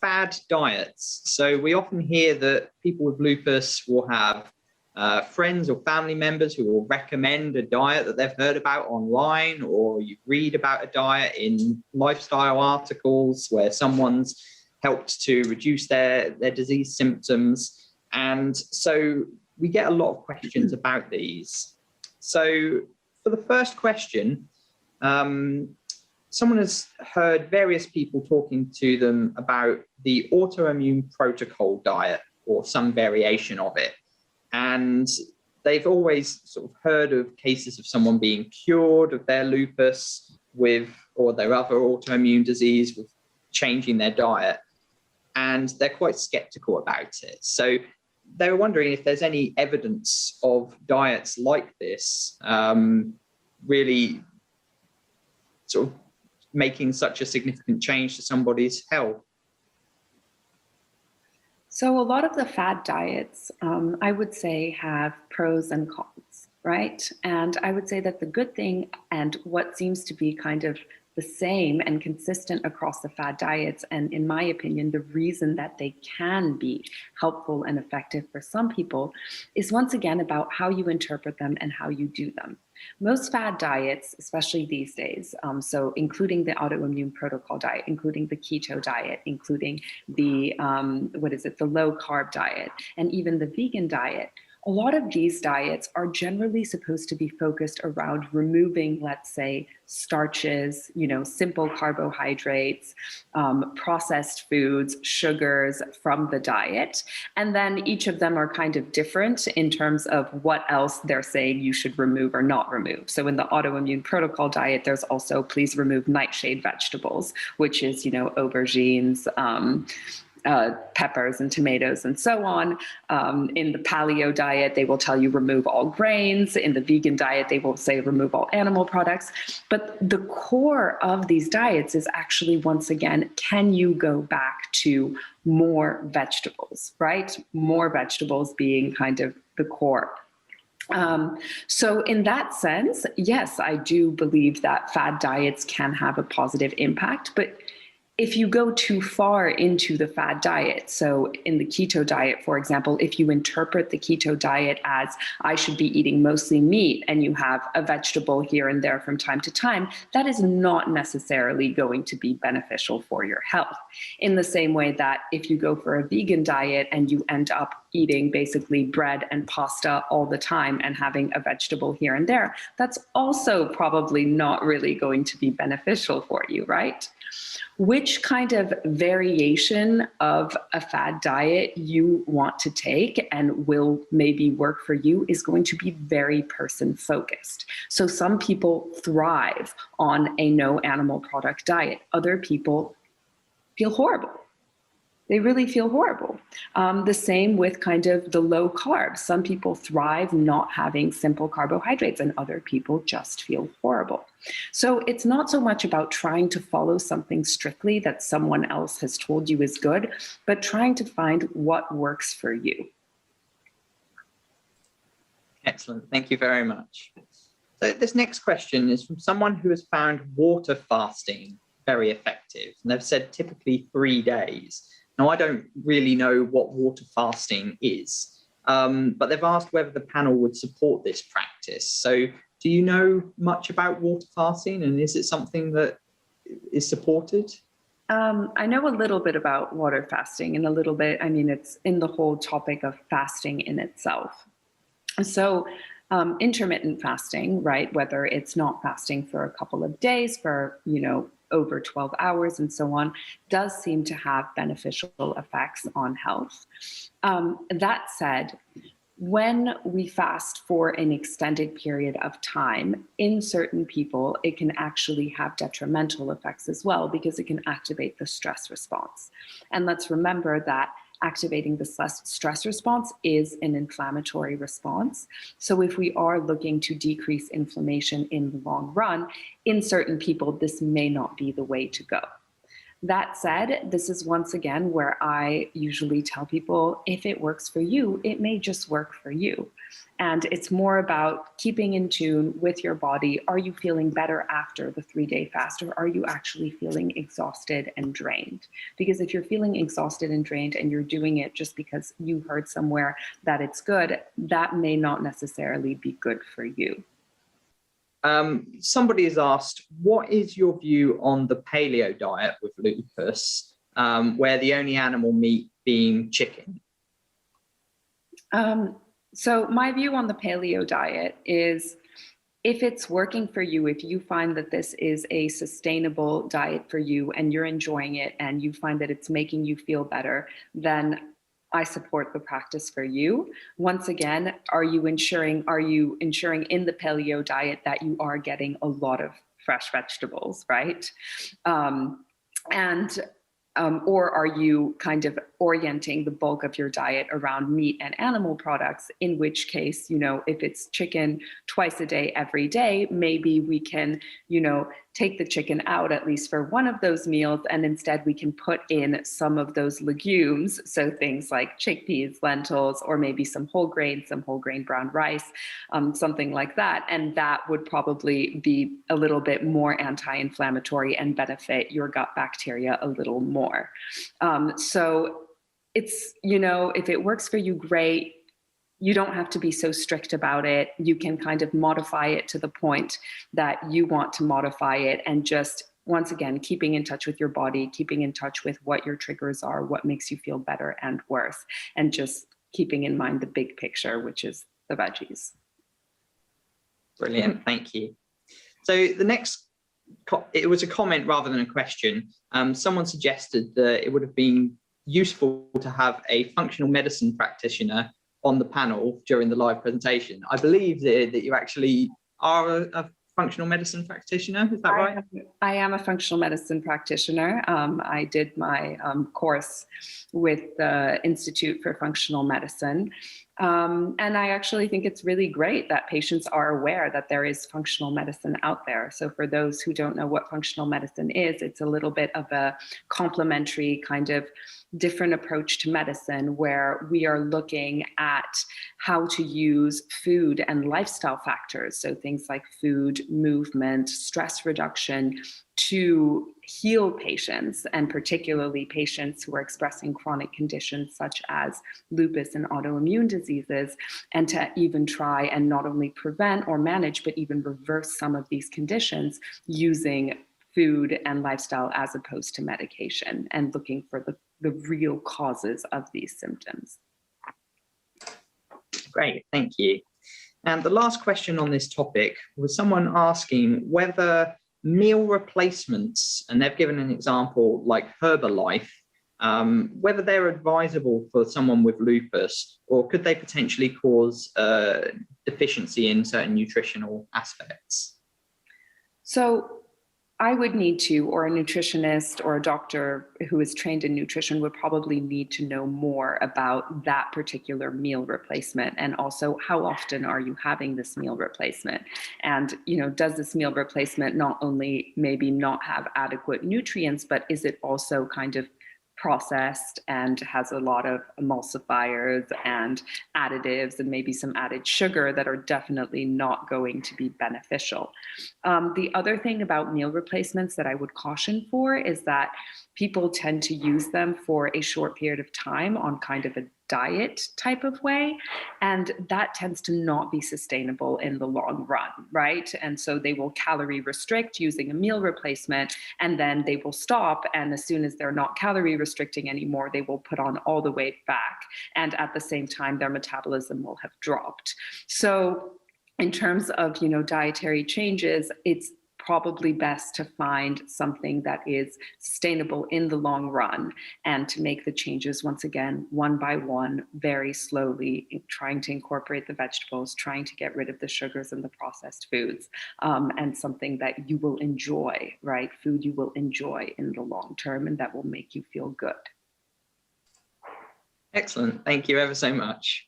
fad diets. So we often hear that people with lupus will have friends or family members who will recommend a diet that they've heard about online, or you read about a diet in lifestyle articles where someone's helped to reduce their disease symptoms. And so we get a lot of questions about these. So for the first question, someone has heard various people talking to them about the autoimmune protocol diet or some variation of it. And they've always sort of heard of cases of someone being cured of their lupus or their other autoimmune disease with changing their diet. And they're quite skeptical about it. So they were wondering if there's any evidence of diets like this really sort of making such a significant change to somebody's health. So a lot of the fad diets, I would say, have pros and cons, right? And I would say that the good thing, and what seems to be kind of the same and consistent across the fad diets, and in my opinion, the reason that they can be helpful and effective for some people, is once again about how you interpret them and how you do them. Most fad diets, especially these days, so including the autoimmune protocol diet, including the keto diet, including the, the low carb diet, and even the vegan diet, a lot of these diets are generally supposed to be focused around removing, let's say, starches, simple carbohydrates, processed foods, sugars from the diet. And then each of them are kind of different in terms of what else they're saying you should remove or not remove. So in the autoimmune protocol diet, there's also please remove nightshade vegetables, which is, aubergines, peppers and tomatoes and so on. In the paleo diet, they will tell you remove all grains. In the vegan diet, they will say remove all animal products. But the core of these diets is actually, once again, can you go back to more vegetables, right? More vegetables being kind of the core. So in that sense, yes, I do believe that fad diets can have a positive impact, but if you go too far into the fad diet, so in the keto diet, for example, if you interpret the keto diet as I should be eating mostly meat and you have a vegetable here and there from time to time, that is not necessarily going to be beneficial for your health. In the same way that if you go for a vegan diet and you end up eating basically bread and pasta all the time and having a vegetable here and there, that's also probably not really going to be beneficial for you, right? Which kind of variation of a fad diet you want to take and will maybe work for you is going to be very person focused. So some people thrive on a no animal product diet. Other people feel horrible. They really feel horrible. The same with kind of the low carbs. Some people thrive not having simple carbohydrates and other people just feel horrible. So it's not so much about trying to follow something strictly that someone else has told you is good, but trying to find what works for you. Excellent. Thank you very much. So this next question is from someone who has found water fasting very effective. And they've said typically 3 days. Now, I don't really know what water fasting is, but they've asked whether the panel would support this practice. So do you know much about water fasting, and is it something that is supported? I know a little bit about water fasting, and a little bit, it's in the whole topic of fasting in itself. So intermittent fasting, right, whether it's not fasting for a couple of days, for, over 12 hours and so on, does seem to have beneficial effects on health. That said, when we fast for an extended period of time, in certain people, it can actually have detrimental effects as well, because it can activate the stress response. And let's remember that activating the stress response is an inflammatory response. So if we are looking to decrease inflammation in the long run, in certain people, this may not be the way to go. That said, this is once again where I usually tell people, if it works for you, it may just work for you. And it's more about keeping in tune with your body. Are you feeling better after the 3-day fast, or are you actually feeling exhausted and drained? Because if you're feeling exhausted and drained and you're doing it just because you heard somewhere that it's good, that may not necessarily be good for you. Somebody has asked, what is your view on the paleo diet with lupus, where the only animal meat being chicken? So my view on the paleo diet is, if it's working for you, if you find that this is a sustainable diet for you and you're enjoying it and you find that it's making you feel better, then I support the practice for you. Once again, are you ensuring in the paleo diet that you are getting a lot of fresh vegetables, right? Or are you kind of orienting the bulk of your diet around meat and animal products, in which case, if it's chicken twice a day, every day, maybe we can, take the chicken out at least for one of those meals, and instead we can put in some of those legumes. So things like chickpeas, lentils, or maybe some whole grain brown rice, something like that. And that would probably be a little bit more anti-inflammatory and benefit your gut bacteria a little more. So it's, if it works for you, great. You don't have to be so strict about it. You can kind of modify it to the point that you want to modify it, and just, once again, keeping in touch with your body, keeping in touch with what your triggers are, what makes you feel better and worse, and just keeping in mind the big picture, which is the veggies. Brilliant, thank you. So the next, it was a comment rather than a question. Someone suggested that it would have been useful to have a functional medicine practitioner on the panel during the live presentation. I believe that you actually are a functional medicine practitioner, is that right? I am a functional medicine practitioner. I did my course with the Institute for Functional Medicine. And I actually think it's really great that patients are aware that there is functional medicine out there. So for those who don't know what functional medicine is, it's a little bit of a complementary kind of different approach to medicine, where we are looking at how to use food and lifestyle factors, so things like food, movement, stress reduction, to heal patients, and particularly patients who are expressing chronic conditions such as lupus and autoimmune diseases, and to even try and not only prevent or manage, but even reverse some of these conditions using food and lifestyle as opposed to medication, and looking for the real causes of these symptoms. Great, thank you. And the last question on this topic was someone asking whether meal replacements, and they've given an example like Herbalife, whether they're advisable for someone with lupus, or could they potentially cause deficiency in certain nutritional aspects? So I would need to, or a nutritionist or a doctor who is trained in nutrition would probably need to know more about that particular meal replacement, and also how often are you having this meal replacement? And, does this meal replacement not only maybe not have adequate nutrients, but is it also kind of processed and has a lot of emulsifiers and additives and maybe some added sugar that are definitely not going to be beneficial. The other thing about meal replacements that I would caution for is that people tend to use them for a short period of time on kind of a diet type of way, and that tends to not be sustainable in the long run, right? And so they will calorie restrict using a meal replacement, and then they will stop, and as soon as they're not calorie restricting anymore, they will put on all the weight back, and at the same time their metabolism will have dropped. So in terms of dietary changes, it's probably best to find something that is sustainable in the long run, and to make the changes, once again, one by one, very slowly, trying to incorporate the vegetables, trying to get rid of the sugars and the processed foods, and something that you will enjoy, right? Food you will enjoy in the long term, and that will make you feel good. Excellent. Thank you ever so much.